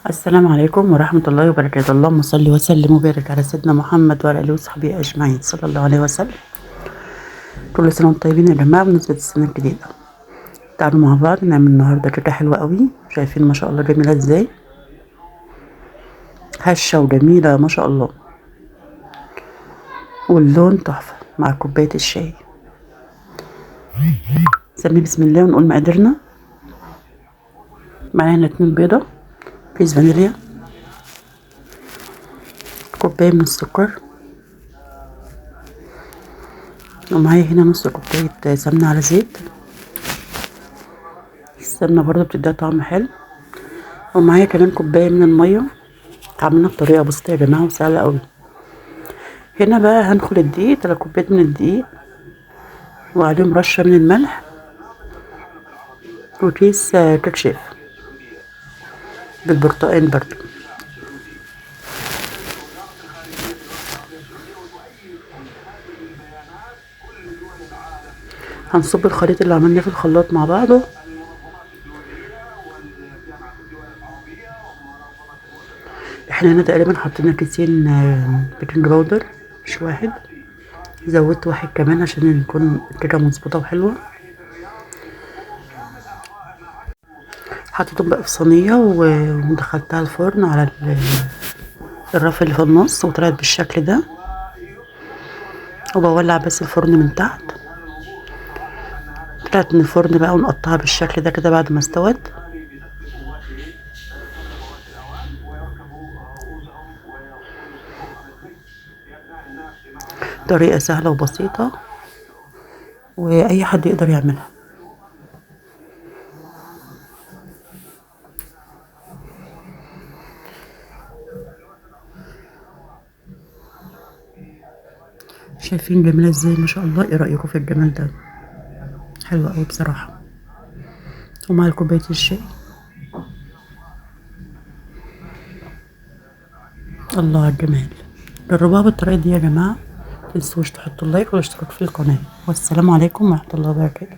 السلام عليكم ورحمة الله وبركاته. اللهم صل وسلم وبارك على سيدنا محمد وعلى آله وصحبه أجمعين صلى الله عليه وسلم. كل سنة وانتم طيبين يا جماعة بمناسبة السنة الجديدة. تعالوا مع بعض نعمل النهاردة كيكة حلوة قوي. شايفين ما شاء الله جميلة ازاي، هشة وجميلة ما شاء الله، واللون تحفة مع كوباية الشاي. نسمي بسم الله ونقول مقاديرنا. معانا 2 بيضة، كيس فانيليا، كوباية من السكر، ومعايا هنا نص كوباية سمنة على زيت. السمنة برضه بتديها طعم حلو. ومعايا كمان كوباية من المية، عاملينها بطريقة بسيطة يا جماعة وسهلة قوي. هنا بقى هنخل الدقيق 3 كوبايات من الدقيق، وعليهم رشة من الملح، وكيس كيك شيف بالبرتقال برضه. هنصب الخليط اللي عملناه في الخلاط مع بعضه. احنا هنا تقريبا حطينا كيسين بيكنج باودر، مش واحد، زودت واحد كمان عشان يكون الكيكه مظبوطه وحلوه. حطيتهم بقى في صينيه ودخلتها الفرن على الرف اللي في النص، وطلعت بالشكل ده. وبولع بس الفرن من تحت. طلعت من الفرن بقى ونقطعها بالشكل ده كده بعد ما استوت. طريقة سهلة وبسيطة وأي حد يقدر يعملها. شايفين جميلة ازاي ما شاء الله؟ ايه رأيكم في الجمال ده؟ حلوة قوي بصراحة. ومع كوباية الشاي، الله على الجمال. جربوها بالطريقة دي يا جماعة، متنسوش تحطوا اللايك والاشتراك في القناة. والسلام عليكم ورحمة الله وبركاته.